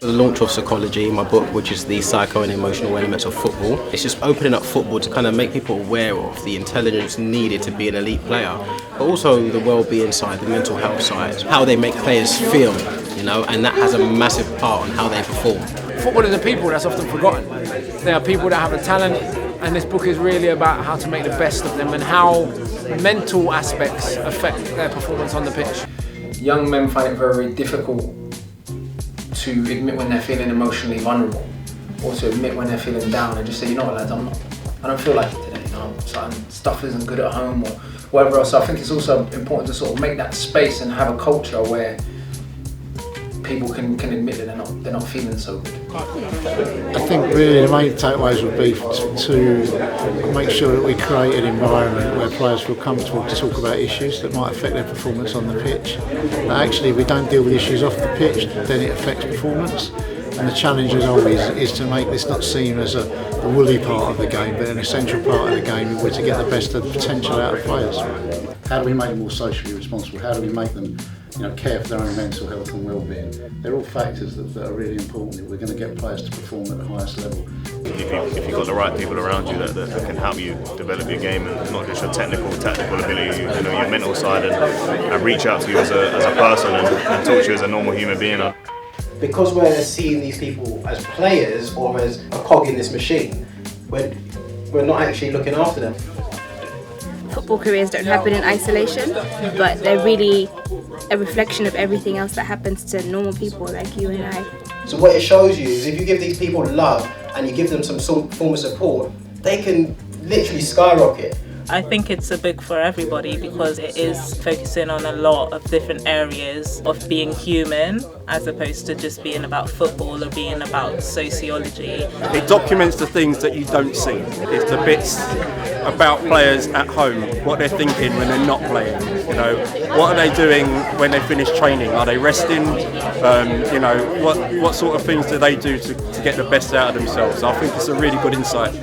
The launch of Soccology, my book, which is the psycho and emotional elements of football. It's just opening up football to kind of make people aware of the intelligence needed to be an elite player, but also the well-being side, the mental health side, how they make players feel, and that has a massive part on how they perform. Footballers are people that's often forgotten. They are people that have a talent, and this book is really about how to make the best of them and how mental aspects affect their performance on the pitch. Young men find it very, very difficult to admit when they're feeling emotionally vulnerable, or to admit when they're feeling down and just say, you know what lads, I don't feel like it today, stuff isn't good at home or whatever else. So I think it's also important to sort of make that space and have a culture where people can admit that they're not feeling so good. I think really the main takeaways would be to make sure that we create an environment where players feel comfortable to talk about issues that might affect their performance on the pitch. But actually, if we don't deal with issues off the pitch, then it affects performance. And the challenge as always is to make this not seen as the woolly part of the game, but an essential part of the game in which to get the best of the potential out of players. How do we make them more socially responsible? How do we make them care for their own mental health and well-being? They're all factors that are really important if we're going to get players to perform at the highest level. If you've got the right people around you that can help you develop your game, and not just your tactical ability, your mental side, and reach out to you as a person and talk to you as a normal human being. Because we're seeing these people as players or as a cog in this machine, we're not actually looking after them. Football careers don't happen in isolation, but they're really a reflection of everything else that happens to normal people like you and I. So what it shows you is if you give these people love and you give them some form of support, they can literally skyrocket. I think it's a book for everybody because it is focusing on a lot of different areas of being human as opposed to just being about football or being about sociology. It documents the things that you don't see. It's the bits about players at home, what they're thinking when they're not playing. What are they doing when they finish training? Are they resting? What sort of things do they do to get the best out of themselves? I think it's a really good insight.